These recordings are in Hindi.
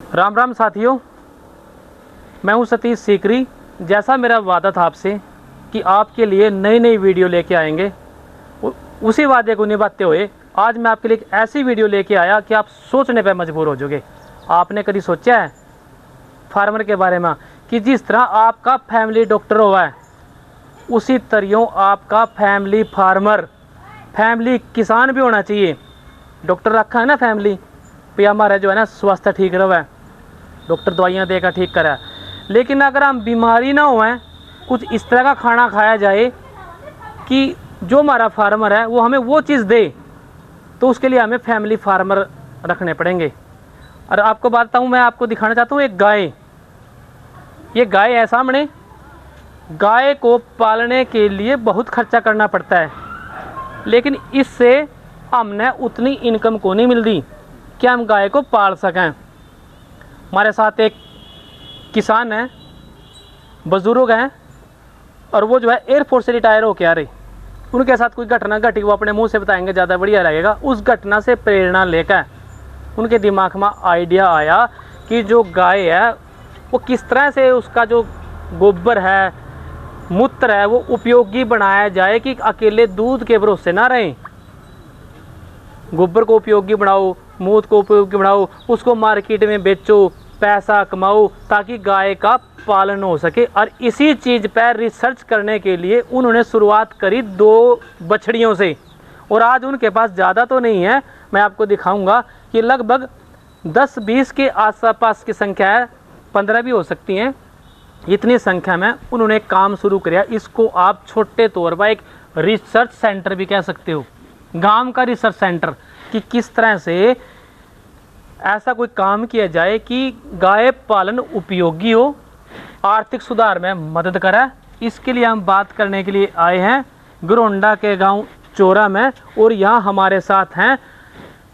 राम राम साथियों, मैं हूं सतीश सीकरी। जैसा मेरा वादा था आपसे कि आपके लिए नई नई वीडियो लेके आएंगे, उसी वादे को निभाते हुए आज मैं आपके लिए एक ऐसी वीडियो लेके आया कि आप सोचने पर मजबूर हो जाओगे। आपने कभी सोचा है फार्मर के बारे में कि जिस तरह आपका फैमिली डॉक्टर हुआ है, उसी तरह आपका फैमिली फार्मर, फैमिली किसान भी होना चाहिए। डॉक्टर रखा है ना फैमिली पे, हमारा जो है ना स्वास्थ्य ठीक रहा, डॉक्टर दवाइयाँ देकर ठीक करा। लेकिन अगर हम बीमारी ना हुए, कुछ इस तरह का खाना खाया जाए कि जो हमारा फार्मर है वो हमें वो चीज़ दे, तो उसके लिए हमें फैमिली फार्मर रखने पड़ेंगे। और आपको बताता हूँ, मैं आपको दिखाना चाहता हूँ एक गाय। ये गाय है सामने। गाय को पालने के लिए बहुत खर्चा करना पड़ता है, लेकिन इससे हमने उतनी इनकम को नहीं मिलती कि हम गाय को पाल सकें। हमारे साथ एक किसान हैं, बुजुर्ग हैं, और वो जो है एयरफोर्स से रिटायर होके आ रहे। उनके साथ कोई घटना घटी, वो अपने मुंह से बताएंगे, ज़्यादा बढ़िया लगेगा। उस घटना से प्रेरणा लेकर उनके दिमाग में आइडिया आया कि जो गाय है वो किस तरह से उसका जो गोबर है, मूत्र है, वो उपयोगी बनाया जाए कि अकेले दूध के भरोसे ना रहें। गोबर को उपयोगी बनाओ, मूत्र को उपयोगी बनाओ, उसको मार्केट में बेचो, पैसा कमाओ, ताकि गाय का पालन हो सके। और इसी चीज़ पर रिसर्च करने के लिए उन्होंने शुरुआत करी 2 बछड़ियों से। और आज उनके पास ज़्यादा तो नहीं है, मैं आपको दिखाऊंगा कि लगभग 10-20 के आसपास की संख्या है, 15 भी हो सकती हैं। इतनी संख्या में उन्होंने काम शुरू किया। इसको आप छोटे तौर पर एक रिसर्च सेंटर भी कह सकते हो, गांव का रिसर्च सेंटर, कि किस तरह से ऐसा कोई काम किया जाए कि गाय पालन उपयोगी हो, आर्थिक सुधार में मदद करे। इसके लिए हम बात करने के लिए आए हैं घरोंडा के गांव चोरा में, और यहाँ हमारे साथ हैं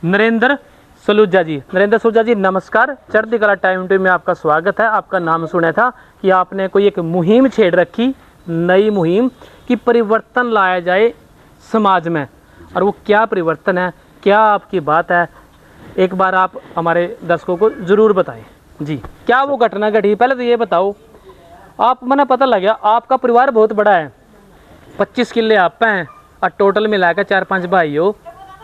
नरेंद्र सलूजा जी। नरेंद्र सलूजा जी नमस्कार। चढ़ती कला टाइम टू में आपका स्वागत है। आपका नाम सुना था कि आपने कोई एक मुहिम छेड़ रखी, नई मुहिम, कि परिवर्तन लाया जाए समाज में। और वो क्या परिवर्तन है, क्या आपकी बात है, एक बार आप हमारे दर्शकों को ज़रूर बताएं जी। क्या वो घटना घटी, पहले तो ये बताओ। आप मैंने पता लग गया आपका परिवार बहुत बड़ा है, 25 किले आप हैं, और टोटल मिलाकर 4-5 भाई हो,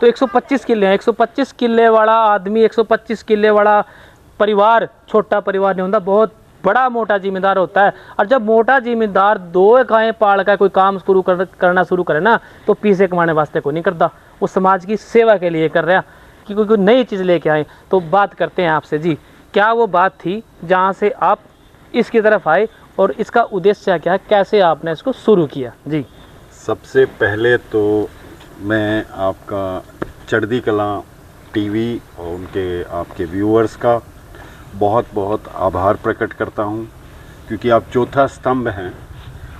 तो 125 किले हैं। 125 किले वाला आदमी, 125 किले वाला परिवार छोटा परिवार नहीं होता, बहुत बड़ा मोटा जिम्मेदार होता है। और जब मोटा जिम्मेदार 2 गायें पाल कर कोई काम करना शुरू करे ना, तो पैसे कमाने वास्ते को नहीं करता, वो समाज की सेवा के लिए कर रहा कि कोई नई चीज़ लेके आए। तो बात करते हैं आपसे जी, क्या वो बात थी जहाँ से आप इसकी तरफ आए, और इसका उद्देश्य क्या है, कैसे आपने इसको शुरू किया जी? सबसे पहले तो मैं आपका चढ़ती कला टीवी और उनके आपके व्यूअर्स का बहुत बहुत आभार प्रकट करता हूं, क्योंकि आप चौथा स्तंभ हैं,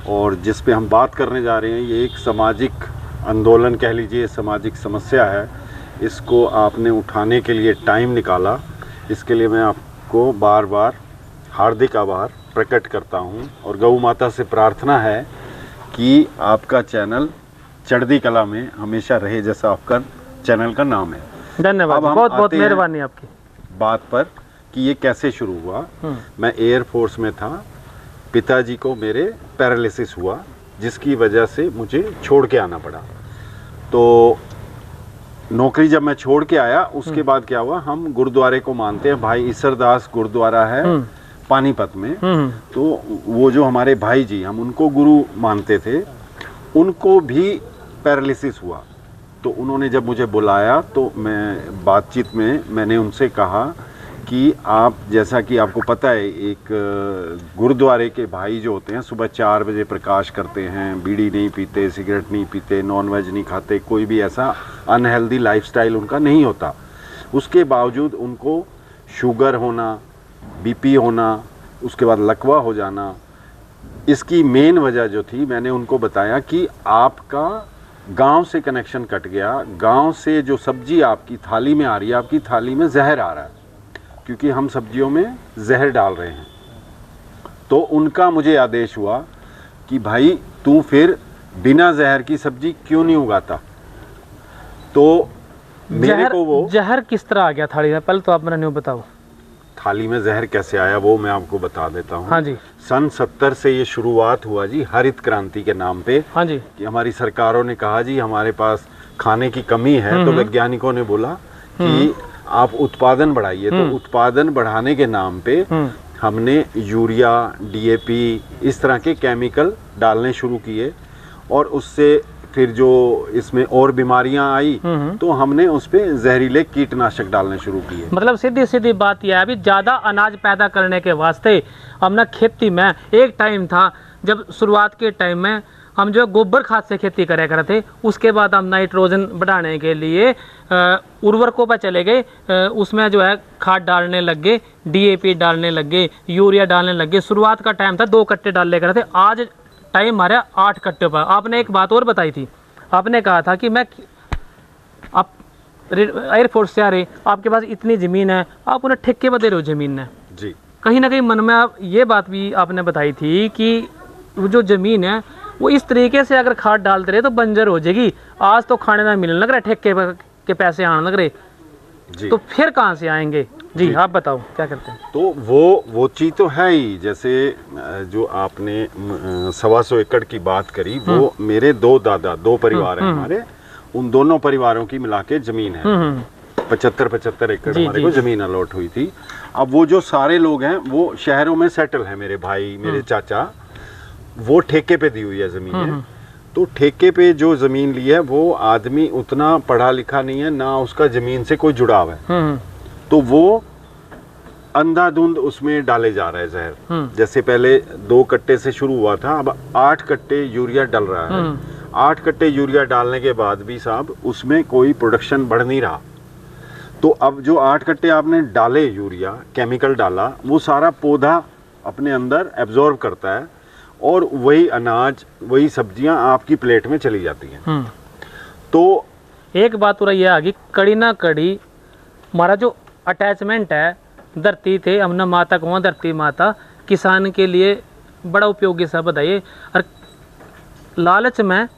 और जिस पे हम बात करने जा रहे हैं ये एक सामाजिक आंदोलन कह लीजिए, सामाजिक समस्या है। इसको आपने उठाने के लिए टाइम निकाला, इसके लिए मैं आपको बार बार हार्दिक आभार प्रकट करता हूं। और गौ माता से प्रार्थना है कि आपका चैनल चढ़ती कला में हमेशा रहे, जैसा आपका चैनल का नाम है। धन्यवाद, बहुत बहुत मेहरबानी आपकी। बात पर कि ये कैसे शुरू हुआ। मैं एयरफोर्स में था, पिताजी को मेरे पैरालिसिस हुआ, जिसकी वजह से मुझे छोड़ के आना पड़ा। तो नौकरी जब मैं छोड़ के आया, उसके बाद क्या हुआ, हम गुरुद्वारे को मानते हैं, भाई ईसरदास गुरुद्वारा है पानीपत में। तो वो जो हमारे भाई जी, हम उनको गुरु मानते थे, उनको भी पैरालिसिस हुआ। तो उन्होंने जब मुझे बुलाया, तो मैं बातचीत में मैंने उनसे कहा कि आप, जैसा कि आपको पता है, एक गुरुद्वारे के भाई जो होते हैं सुबह 4 बजे प्रकाश करते हैं, बीड़ी नहीं पीते, सिगरेट नहीं पीते, नॉनवेज नहीं खाते, कोई भी ऐसा अनहेल्दी लाइफस्टाइल उनका नहीं होता। उसके बावजूद उनको शुगर होना, बीपी होना, उसके बाद लकवा हो जाना, इसकी मेन वजह जो थी, मैंने उनको बताया कि आपका गांव से कनेक्शन कट गया। गांव से जो सब्जी आपकी थाली में आ रही है, आपकी थाली में जहर आ रहा है, क्योंकि हम सब्जियों में जहर डाल रहे हैं। तो उनका मुझे आदेश हुआ कि भाई तू फिर बिना जहर की सब्जी क्यों नहीं उगाता। तो मेरे को वो जहर किस तरह आ गया थाली में, पहले तो आप मैंने न्यू बताओ। थाली में जहर कैसे आया वो मैं आपको बता देता हूँ। हाँ जी। सन 70 से ये शुरुआत हुआ जी हरित क्रांति के नाम पे। हाँ जी। कि हमारी सरकारों ने कहा जी हमारे पास खाने की कमी है, तो वैज्ञानिकों ने बोला कि आप उत्पादन बढ़ाइए। तो उत्पादन बढ़ाने के नाम पे हमने यूरिया, डीएपी इस तरह के केमिकल डालने शुरू किए, और उससे फिर जो इसमें और बीमारियां आई तो हमने उस पे जहरीले कीटनाशक डालने शुरू किए। मतलब सीधी सीधी बात यह है, अभी ज़्यादा अनाज पैदा करने के वास्ते हम ना खेती में, एक टाइम था जब शुरुआत के टाइम में हम जो गोबर खाद से खेती करे करते थे, उसके बाद हम नाइट्रोजन बढ़ाने के लिए उर्वरकों पर चले गए, उसमें जो है खाद डालने लग गए, डीएपी डालने लग गए, यूरिया डालने लग गए। शुरुआत का टाइम था 2 कट्टे डाल ले करते, आज टाइम हमारा 8 कट्टे पर। आपने एक बात और बताई थी, आपने कहा था कि मैं आप एयरफोर्स से आ रहे, आपके पास इतनी ज़मीन है, आप उन्हें ठेके पर दे रहे हो ज़मीन है जी। कहीं ना कहीं मन में आप ये बात भी आपने बताई थी कि वो जो ज़मीन है वो इस तरीके से अगर खाद डालते रहे तो बंजर हो जाएगी। आज तो खाने ना मिलने लग रहा है, ठेके के पैसे आने लग रहे जी। तो फिर कहाँ से आएंगे जी? आप बताओ क्या करते हैं? तो वो चीज़ तो है ही। जैसे जो आपने 125 एकड़ की बात करी, वो मेरे 2 दादा, 2 परिवार हैं हमारे, उन दोनों परिवारों की मिला के जमीन है। 75 एकड़ हमारे को जमीन अलॉट हुई थी। अब वो जो सारे लोग हैं वो शहरों में सेटल हैं, मेरे भाई, मेरे चाचा, वो ठेके पे दी हुई है जमीन है। तो ठेके पे जो जमीन ली है वो आदमी उतना पढ़ा लिखा नहीं है, ना उसका जमीन से कोई जुड़ाव है, तो वो अंधाधुंध उसमें डाले जा रहा है जहर। जैसे पहले 2 कट्टे से शुरू हुआ था, अब 8 कट्टे यूरिया डल रहा है। 8 कट्टे यूरिया डालने के बाद भी साहब उसमें कोई प्रोडक्शन बढ़ नहीं रहा। तो अब जो 8 कट्टे आपने डाले यूरिया, केमिकल डाला, वो सारा पौधा अपने अंदर एब्जॉर्ब करता है, और वही अनाज, वही सब्जियां आपकी प्लेट में चली जाती हैं। तो एक बात और ये आ गई, कड़ी ना कड़ी हमारा जो अटैचमेंट है धरती थे, हमने माता को धरती माता किसान के लिए बड़ा उपयोगी शब्द है ये। और लालच में,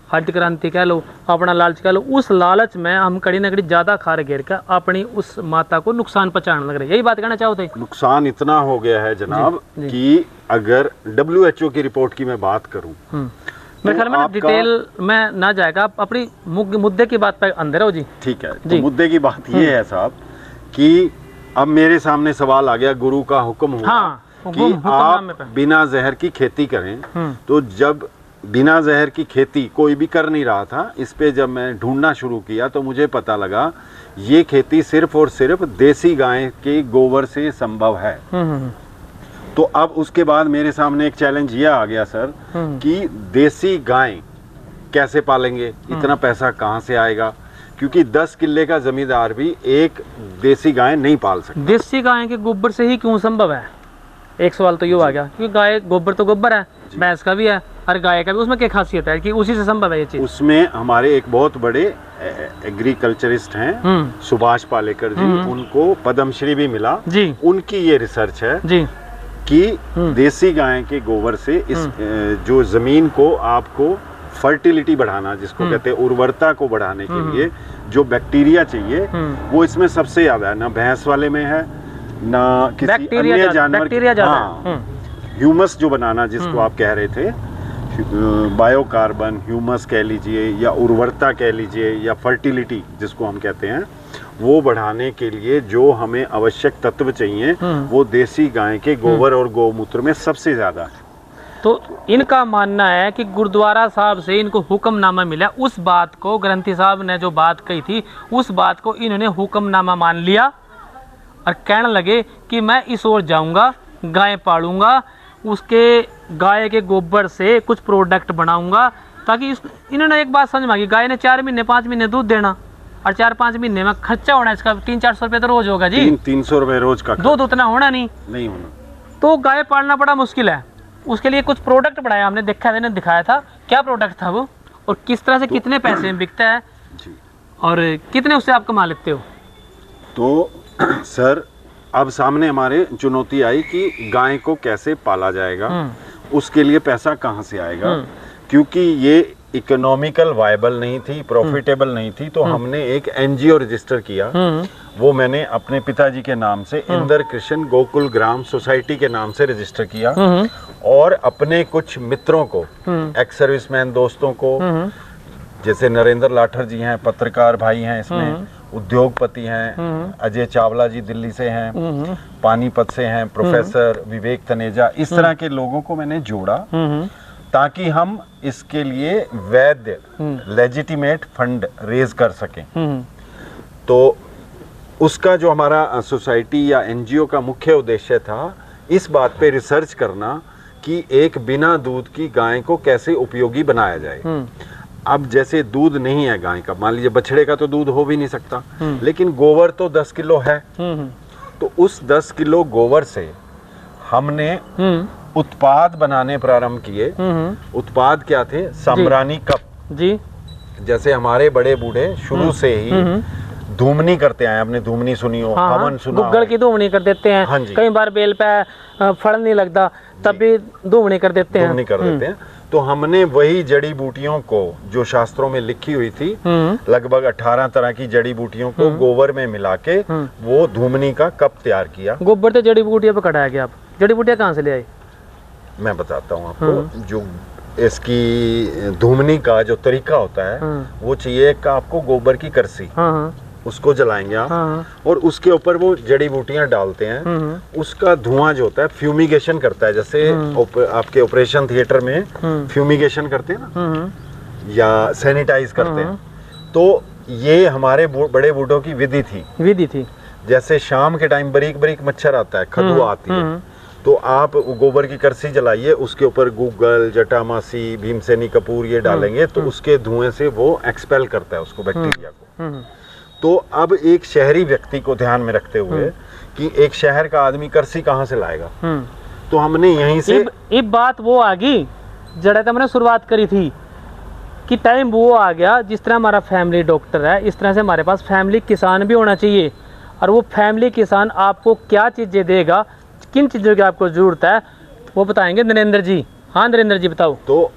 हरित क्रांति कह लो, अपना लालच कह लो, उस लालच में हम कड़ी ना कड़ी ज़्यादा खार घेर कर अपनी उस माता को नुकसान पहुंचाने लग रहे। यही बात कहना चाहते हैं? नुकसान इतना हो गया है जनाब कि अगर WHO की रिपोर्ट की मैं बात करूं, मेरे ख्याल में डिटेल में ना जाएगा, आप अपनी मुद्दे की बात पर अंदर हो जी। ठीक है। तो मुद्दे की बात ये है साहब कि अब मेरे सामने सवाल आ गया, गुरु का हुक्म हुआ कि आप बिना जहर की खेती करें। तो जब बिना जहर की खेती कोई भी कर नहीं रहा था, इस पे जब मैं ढूंढना शुरू किया तो मुझे पता लगा ये खेती सिर्फ और सिर्फ देसी गाय के गोबर से संभव है। तो अब उसके बाद मेरे सामने एक चैलेंज ये आ गया सर कि देसी गाय कैसे पालेंगे, इतना पैसा कहाँ से आएगा, क्योंकि 10 किल्ले का जमींदार भी एक देसी गाय नहीं पाल सकता। देसी गाय के गोबर से ही क्यों संभव है? एक सवाल तो ये आ गया, क्योंकि गाय गोबर तो गोबर है, भैंस का भी है और गाय का भी, उसमें क्या खासियत है कि उसी से संभव है ये चीज? उसमें हमारे एक बहुत बड़े एग्रीकल्चरिस्ट हैं सुभाष पालेकर जी, उनको पद्मश्री भी मिला जी। उनकी ये रिसर्च है जी कि देसी गाय के गोबर से इस जो जमीन को आपको फर्टिलिटी बढ़ाना, जिसको कहते हैं उर्वरता को बढ़ाने के लिए जो बैक्टीरिया चाहिए वो इसमें सबसे ज्यादा है। ना भैंस वाले में है, ना किसी अन्य जानवर, ह्यूमस जो बनाना जिसको आप कह रहे थे, बायोकार्बन, ह्यूमस कह लीजिए या उर्वरता कह लीजिए या फर्टिलिटी जिसको हम कहते हैं, वो बढ़ाने के लिए जो हमें आवश्यक तत्व चाहिए वो देसी गाय के गोबर और गौमूत्र में सबसे ज्यादा है। तो इनका मानना है कि गुरुद्वारा साहब से इनको हुक्मनामा मिला, उस बात को ग्रंथी साहब ने जो बात कही थी उस बात को इन्होंने हुक्मनामा मान लिया और कहने लगे कि मैं इस ओर जाऊंगा, गाय पालूंगा, उसके गाय के गोबर से कुछ प्रोडक्ट बनाऊंगा, ताकि इन्होंने एक बात समझ में आ गई, गाय ने 4 महीने 5 महीने दूध देना और 4-5 महीने में खर्चा होना इसका 300-400 रुपये तो रोज होगा जी। 300 रुपये रोज का दूध उतना होना नहीं होना, तो गाय पालना बड़ा मुश्किल है। उसके लिए कुछ प्रोडक्ट बनाया हमने, दिखाया था। क्या प्रोडक्ट था वो और किस तरह से कितने पैसे में बिकता है जी, और कितने उससे आप कमा लेते हो? तो सर अब सामने हमारे चुनौती आई कि गाय को कैसे पाला जाएगा, उसके लिए पैसा कहाँ से आएगा, क्योंकि ये इकोनॉमिकल वायबल नहीं थी, प्रॉफिटेबल नहीं थी, तो हमने एक एनजीओ रजिस्टर किया। वो मैंने अपने पिताजी के नाम से इंदर कृष्ण गोकुल ग्राम सोसाइटी के नाम से रजिस्टर किया, और अपने कुछ मित्रों को, एक्स सर्विसमैन दोस्तों को, जैसे नरेंद्र लाठर जी हैं, पत्रकार भाई हैं इसमें, उद्योगपति हैं, अजय चावला जी दिल्ली से हैं, पानीपत से हैं, प्रोफेसर विवेक तनेजा, इस तरह के लोगों को मैंने जोड़ा ताकि हम इसके लिए वैध लेजिटिमेट फंड रेज कर सकें। तो उसका जो हमारा सोसाइटी या एनजीओ का मुख्य उद्देश्य था, इस बात पे रिसर्च करना कि एक बिना दूध की गाय को कैसे उपयोगी बनाया जाए। अब जैसे दूध नहीं है गाय का, मान लीजिए बछड़े का तो दूध हो भी नहीं सकता, लेकिन गोबर तो 10 किलो है, तो उस 10 किलो गोबर से हमने उत्पाद बनाने प्रारंभ किए। उत्पाद क्या थे? साम्रानी कप जी। जैसे हमारे बड़े बूढ़े शुरू से ही धूमनी करते आए, आपने धूमनी सुनी हो, हवन सुना हो, गुग्गल की धूमनी कर देते हैं। हाँ जी। कई बार बेल पे फल नहीं लगता तब भी धूमनी कर देते हैं, धूमनी कर देते हैं। तो हमने वही जड़ी बूटियों को जो शास्त्रों में लिखी हुई थी, लगभग 18 तरह की जड़ी बूटियों को गोबर में मिला के वो धूमनी का कप तैयार किया। गोबर तो जड़ी बूटियों पे कटाया गया। आप जड़ी बूटियां कहाँ से ले आए? मैं बताता हूँ आपको। जो इसकी धूमनी का जो तरीका होता है वो चाहिए का आपको गोबर की करसी, उसको जलाएंगे आप, और उसके ऊपर वो जड़ी बूटियां डालते हैं। उसका धुआं जो होता है फ्यूमिगेशन करता है, जैसे आपके ऑपरेशन थिएटर में फ्यूमिगेशन करते हैं ना, या सैनिटाइज करते हैं। तो ये हमारे बड़े बूढ़ों की विधि थी। जैसे शाम के टाइम बारीक बारीक मच्छर आता है, खदुआ आती है, तो आप गोबर की करसी जलाइए, उसके ऊपर गूगल, जटामासी, भीमसेनी कपूर ये डालेंगे, तो उसके धुएं से वो एक्सपेल करता है उसको, बैक्टीरिया को। तो अब एक शहरी व्यक्ति को ध्यान में रखते हुए कि एक शहर का आदमी करसी कहाँ से लाएगा, तो हमने यहीं से एक बात वो आ गई जड़ा हमने शुरुआत करी थी कि टाइम वो आ गया। जिस तरह हमारा फैमिली डॉक्टर है, इस तरह से हमारे पास फैमिली किसान भी होना चाहिए। और वो फैमिली किसान आपको क्या चीज़ें देगा, किन चीज़ों की आपको ज़रूरत है, वो बताएंगे नरेंद्र जी। हाँ नरेंद्र जी बताओ। तो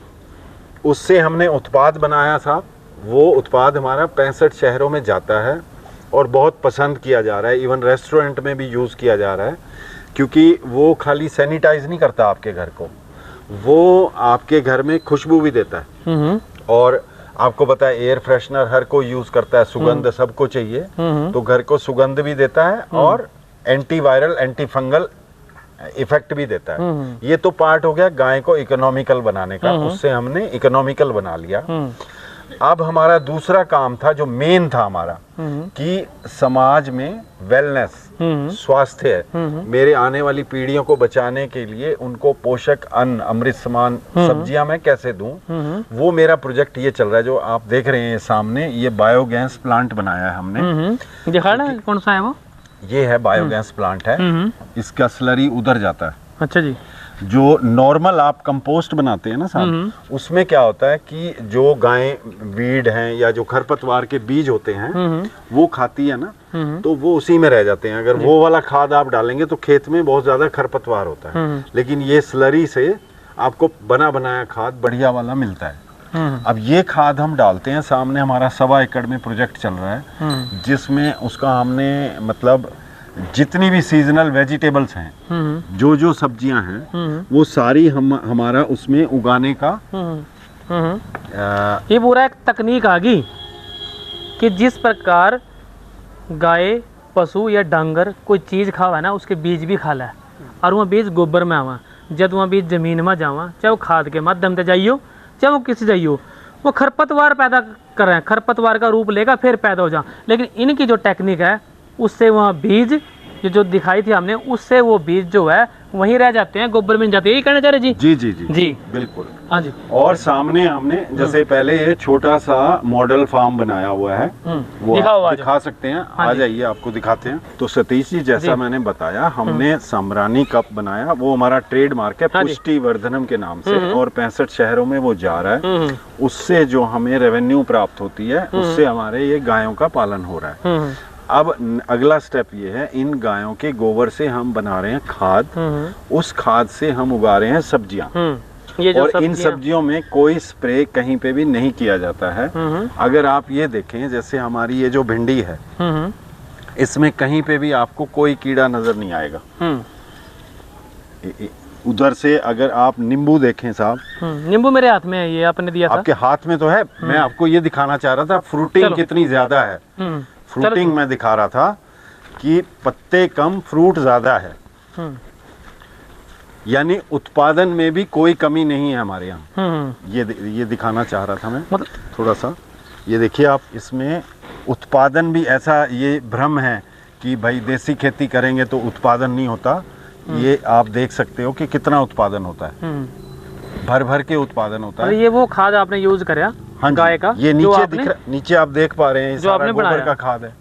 उससे हमने उत्पाद बनाया साहब। वो उत्पाद हमारा 65 शहरों में जाता है और बहुत पसंद किया जा रहा है। इवन रेस्टोरेंट में भी यूज़ किया जा रहा है, क्योंकि वो खाली सैनिटाइज नहीं करता आपके घर को, वो आपके घर में खुशबू भी देता है। और आपको पता है एयर फ्रेशनर हर कोई यूज़ करता है, सुगंध सबको चाहिए, तो घर को सुगंध भी देता है और एंटीवायरल एंटी फंगल इफेक्ट भी देता है। ये तो पार्ट हो गया गाय को इकोनॉमिकल बनाने का, उससे हमने इकोनॉमिकल बना लिया। अब हमारा दूसरा काम था जो मेन था हमारा, कि समाज में वेलनेस, स्वास्थ्य, मेरे आने वाली पीढ़ियों को बचाने के लिए उनको पोषक अन्न, अमृत समान सब्जियां मैं कैसे दूं। वो मेरा प्रोजेक्ट ये चल रहा है जो आप देख रहे हैं सामने। ये बायोगैस प्लांट बनाया है हमने। दिखा ना कौन सा है वो? ये है बायोगैस प्लांट है। इसका स्लरी उधर जाता है। अच्छा जी। जो नॉर्मल आप कंपोस्ट बनाते हैं ना साहब, उसमें क्या होता है कि जो गायें वीड हैं या जो खरपतवार के बीज होते हैं वो खाती है ना, तो वो उसी में रह जाते हैं। अगर वो वाला खाद आप डालेंगे तो खेत में बहुत ज्यादा खरपतवार होता है, लेकिन ये स्लरी से आपको बना बनाया खाद बढ़िया वाला मिलता है। अब ये खाद हम डालते हैं। सामने हमारा 1.25 एकड़ में प्रोजेक्ट चल रहा है, जिसमें उसका हमने मतलब जितनी भी सीजनल वेजिटेबल्स हैं, जो जो सब्जियां हैं, वो सारी हमारा उसमें उगाने का ये पूरा एक तकनीक आ गई कि जिस प्रकार गाय, पशु या डांगर कोई चीज़ खावा ना, उसके बीज भी खा ला, और वह बीज गोबर में आवा, जब वह बीज जमीन में जावा, चाहे वो खाद के माध्यम से जाइयो, चाहे वो किसी जाइयो, वो खरपतवार पैदा कर रहे हैं, खरपतवार का रूप लेगा फिर पैदा हो जा। लेकिन इनकी जो टेक्निक है, उससे वह बीज जो दिखाई थी हमने, उससे वो बीज जो है वहीं रह जाते हैं, गोबर में जाते हैं। यही कहना चाह रहे जी? जी जी जी जी बिल्कुल। हाँ जी। और सामने हमने जैसे पहले ये छोटा सा मॉडल फार्म बनाया हुआ है, वो दिखा सकते हैं। आ जाइए, आपको दिखाते हैं। तो सतीश जी, जैसा मैंने बताया, हमने साम्रानी कप बनाया। वो हमारा ट्रेडमार्क है पुष्टि वर्धनम के नाम से, और 65 शहरों में वो जा रहा है। उससे जो हमें रेवेन्यू प्राप्त होती है, उससे हमारे ये गायों का पालन हो रहा है। अब अगला स्टेप ये है, इन गायों के गोबर से हम बना रहे हैं खाद, उस खाद से हम उगा रहे हैं सब्जियां। ये जो और इन सब्जियों में कोई स्प्रे कहीं पे भी नहीं किया जाता है। अगर आप ये देखें, जैसे हमारी ये जो भिंडी है, इसमें कहीं पे भी आपको कोई कीड़ा नजर नहीं आएगा। उधर से अगर आप नींबू देखें साहब, नींबू मेरे हाथ में है, ये आपने दिया था। आपके हाथ में तो है, मैं आपको ये दिखाना चाह रहा था फ्रूटिंग कितनी ज्यादा है। फ्रूटिंग मैं दिखा रहा था कि पत्ते कम फ्रूट ज्यादा है, यानी उत्पादन में भी कोई कमी नहीं है हमारे यहाँ। ये दिखाना चाह रहा था मैं, मतलब थोड़ा सा ये देखिए आप, इसमें उत्पादन भी ऐसा, ये भ्रम है कि भाई देसी खेती करेंगे तो उत्पादन नहीं होता। ये आप देख सकते हो कि कितना उत्पादन होता है, भर भर के उत्पादन होता है। ये वो खाद आपने यूज करा? हाँ गाय का, ये नीचे दिख रहा, नीचे आप देख पा रहे हैं, जो आपने गोबर का खाद है।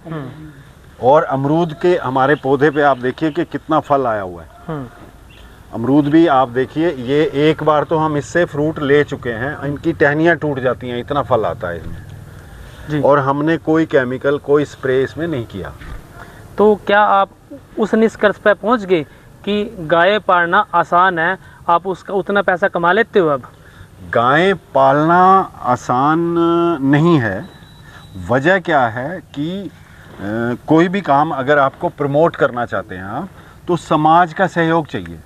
और अमरूद के हमारे पौधे पे आप देखिए कि कितना फल आया हुआ है। अमरूद भी आप देखिए, ये एक बार तो हम इससे फ्रूट ले चुके हैं, इनकी टहनियाँ टूट जाती हैं, इतना फल आता है इसमें। और हमने कोई केमिकल, कोई स्प्रे इसमें नहीं किया। तो क्या आप उस निष्कर्ष पर पहुंच गए कि गाय पालना आसान है, आप उसका उतना पैसा कमा लेते हो? अब गाय पालना आसान नहीं है। वजह क्या है कि कोई भी काम अगर आपको प्रमोट करना चाहते हैं आप, तो समाज का सहयोग चाहिए।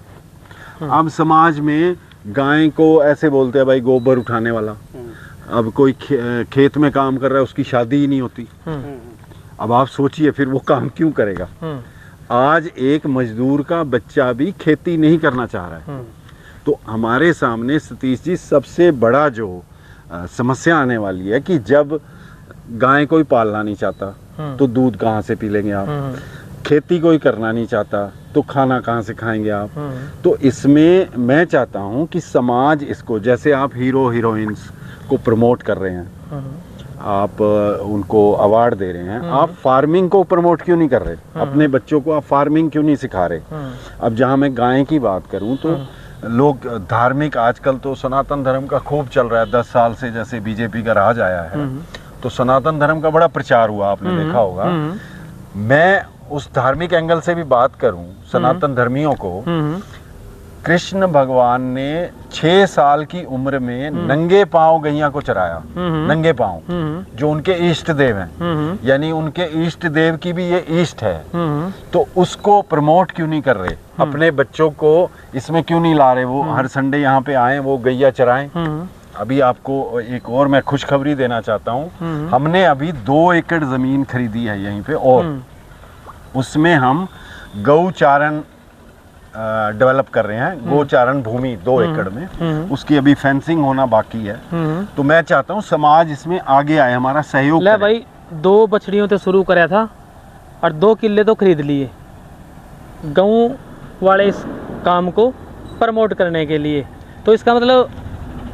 अब समाज में गाय को ऐसे बोलते हैं भाई गोबर उठाने वाला। अब कोई खेत में काम कर रहा है, उसकी शादी ही नहीं होती। अब आप सोचिए फिर वो काम क्यों करेगा। आज एक मजदूर का बच्चा भी खेती नहीं करना चाह रहा है। तो हमारे सामने सतीश जी सबसे बड़ा जो समस्या आने वाली है कि जब गाय कोई पालना नहीं चाहता तो दूध कहाँ से पी लेंगे आप, खेती कोई करना नहीं चाहता तो खाना कहाँ से खाएंगे आप। तो इसमें मैं चाहता हूँ कि समाज इसको, जैसे आप हीरो हीरोइंस को प्रमोट कर रहे हैं, आप उनको अवार्ड दे रहे हैं, आप फार्मिंग को प्रमोट क्यों नहीं कर रहे? अपने बच्चों को आप फार्मिंग क्यों नहीं सिखा रहे? अब जहाँ मैं गाय की बात करूँ तो लोग धार्मिक, आजकल तो सनातन धर्म का खूब चल रहा है। 10 साल से जैसे बीजेपी का राज आया है तो सनातन धर्म का बड़ा प्रचार हुआ, आपने देखा होगा। मैं उस धार्मिक एंगल से भी बात करूं, सनातन धर्मियों को, कृष्ण भगवान ने 6 साल की उम्र में नंगे पांव गैया को चराया, नंगे पांव, जो उनके इष्ट देव हैं, यानी उनके इष्ट देव की भी ये इष्ट है। तो उसको प्रमोट क्यों नहीं कर रहे? अपने बच्चों को इसमें क्यों नहीं ला रहे? वो हर संडे यहाँ पे आए, वो गैया चराएं। अभी आपको एक और मैं खुशखबरी देना चाहता हूँ। हमने अभी 2 एकड़ जमीन खरीदी है यहीं पे, और उसमें हम गौचारण डेवलप कर रहे हैं। गौचारण भूमि 2 एकड़ में, उसकी अभी फेंसिंग होना बाकी है। तो मैं चाहता हूँ समाज इसमें आगे आए, हमारा सहयोग करे। भाई 2 बछड़ियों से शुरू कराया था और 2 किले तो खरीद लिए गाँव वाले इस काम को प्रमोट करने के लिए। तो इसका मतलब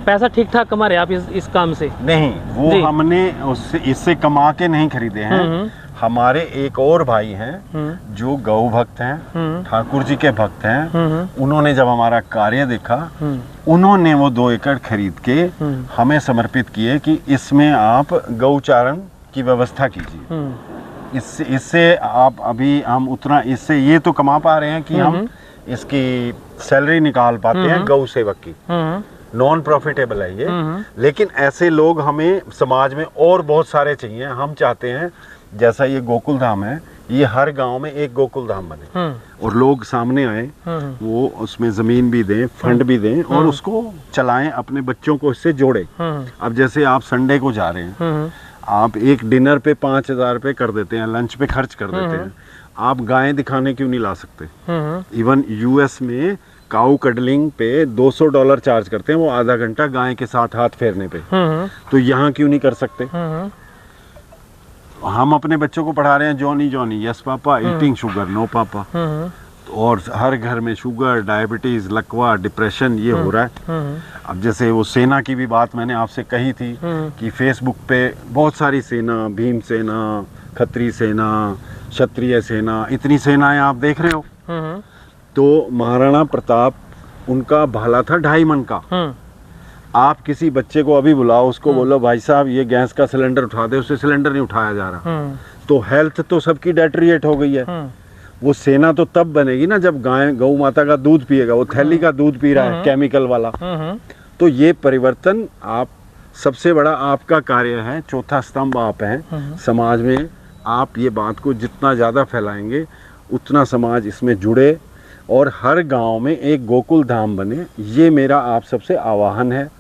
पैसा ठीक ठाक कमा रहे आप इस काम से? नहीं, वो हमने उससे इससे कमा के नहीं खरीदे हैं। हमारे एक और भाई हैं जो गौ भक्त हैं, ठाकुर जी के भक्त हैं। उन्होंने जब हमारा कार्य देखा, उन्होंने वो 2 एकड़ खरीद के हमें समर्पित किए कि इसमें आप गौचारण की व्यवस्था कीजिए। इससे आप अभी हम उतना इससे ये तो कमा पा रहे हैं कि हम इसकी सैलरी निकाल पाते हैं गौ सेवक की। नॉन प्रॉफिटेबल है ये, लेकिन ऐसे लोग हमें समाज में और बहुत सारे चाहिए। हम चाहते हैं जैसा ये गोकुल धाम है, ये हर गांव में एक गोकुल धाम बने और लोग सामने आए, वो उसमें जमीन भी दें, फंड भी दें और उसको चलाएं, अपने बच्चों को इससे जोड़े। अब जैसे आप संडे को जा रहे हैं, आप एक डिनर पे 5,000 रुपये कर देते हैं, लंच पे खर्च कर देते हैं। आप गाय दिखाने क्यों नहीं ला सकते? इवन यूएस में काऊ कडलिंग पे $200 चार्ज करते हैं, वो आधा घंटा गाय के साथ हाथ फेरने पे। तो यहाँ क्यों नहीं कर सकते? हम अपने बच्चों को पढ़ा रहे हैं Johnny Johnny yes papa, eating sugar no papa. और हर घर में शुगर, डायबिटीज, लकवा, डिप्रेशन ये हो रहा है। अब जैसे वो सेना की भी बात मैंने आपसे कही थी कि फेसबुक पे बहुत सारी सेना, भीम सेना, खत्री सेना, क्षत्रिय सेना, इतनी सेनाएं आप देख रहे हो। तो महाराणा प्रताप, उनका भाला था 2.5 मन का। आप किसी बच्चे को अभी बुलाओ, उसको बोलो भाई साहब ये गैस का सिलेंडर उठा दे, उससे सिलेंडर नहीं उठाया जा रहा। तो हेल्थ तो सबकी डेटरिएट हो गई है। वो सेना तो तब बनेगी ना जब गाय गौ माता का दूध पिएगा। वो थैली का दूध पी रहा है केमिकल वाला। तो ये परिवर्तन आप सबसे बड़ा आपका कार्य है, चौथा स्तंभ आप हैं समाज में। आप ये बात को जितना ज़्यादा फैलाएंगे उतना समाज इसमें जुड़े और हर गांव में एक गोकुल धाम बने, ये मेरा आप सबसे आह्वान है।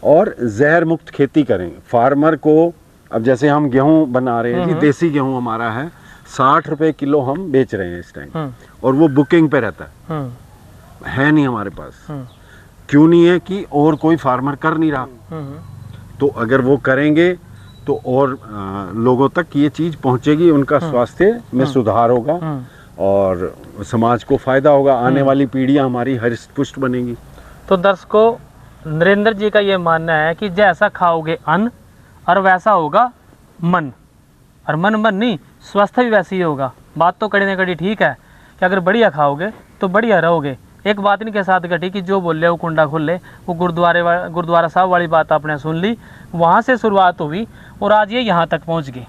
और जहर मुक्त खेती करें। फार्मर को, अब जैसे हम गेहूं बना रहे हैं जी, देसी गेहूं हमारा है, 60 रुपए किलो हम बेच रहे हैं इस टाइम, और वो बुकिंग पे रहता है नहीं हमारे पास। क्यों नहीं है? कि और कोई फार्मर कर नहीं रहा। तो अगर वो करेंगे तो और लोगों तक ये चीज़ पहुंचेगी, उनका स्वास्थ्य में सुधार होगा और समाज को फायदा होगा। आने वाली पीढ़ियां हमारी हरिष्ट पुष्ट बनेगी। तो दर्शकों, नरेंद्र जी का ये मानना है कि जैसा खाओगे अन्न और वैसा होगा मन, और मन नहीं, स्वास्थ्य भी वैसे ही होगा। बात तो कड़ी न कड़ी ठीक है कि अगर बढ़िया खाओगे तो बढ़िया रहोगे। एक बात इनके साथ घटी कि जो बोले वो कुंडा खुल ले, वो गुरुद्वारा साहब वाली बात आपने सुन ली, वहाँ से शुरुआत हुई और आज ये यहाँ तक पहुँच गए।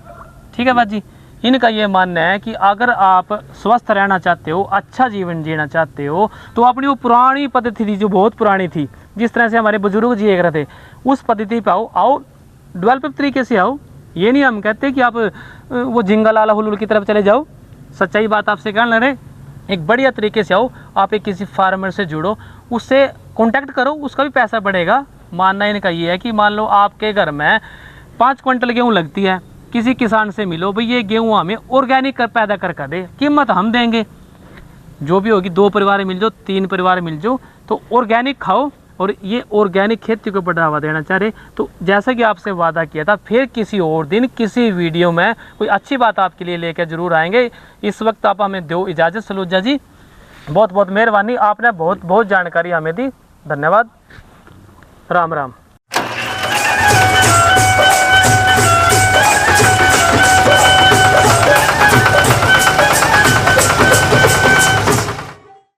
ठीक है बात जी। इनका ये मानना है कि अगर आप स्वस्थ रहना चाहते हो, अच्छा जीवन जीना चाहते हो, तो अपनी वो पुरानी पद्धति थी जो बहुत पुरानी थी, जिस तरह से हमारे बुजुर्ग जिए रहे थे, उस पद्धति पे आओ डेवलप तरीके से आओ। ये नहीं हम कहते कि आप वो झिंगा लाला हुलूल की तरफ चले जाओ। सच्चाई बात आपसे कहना रहे, एक बढ़िया तरीके से आओ। आप एक किसी फार्मर से जुड़ो, उससे कांटेक्ट करो, उसका भी पैसा बढ़ेगा। मानना इनका ये है कि मान लो आपके घर में 5 क्विंटल गेहूँ लगती है, किसी किसान से मिलो, भाई ये गेहूँ हमें ऑर्गेनिक पैदा कर दे, कीमत हम देंगे, जो भी होगी। 2 परिवार मिल जाओ, 3 परिवार मिल जाओ, तो ऑर्गेनिक खाओ और ये ऑर्गेनिक खेती को बढ़ावा देना चाह रहे। तो जैसा कि आपसे वादा किया था, फिर किसी और दिन किसी वीडियो में कोई अच्छी बात आपके लिए लेकर जरूर आएंगे। इस वक्त आप हमें दो इजाज़त। सलूजा जी, बहुत बहुत मेहरबानी, आपने बहुत बहुत जानकारी हमें दी। धन्यवाद। राम राम।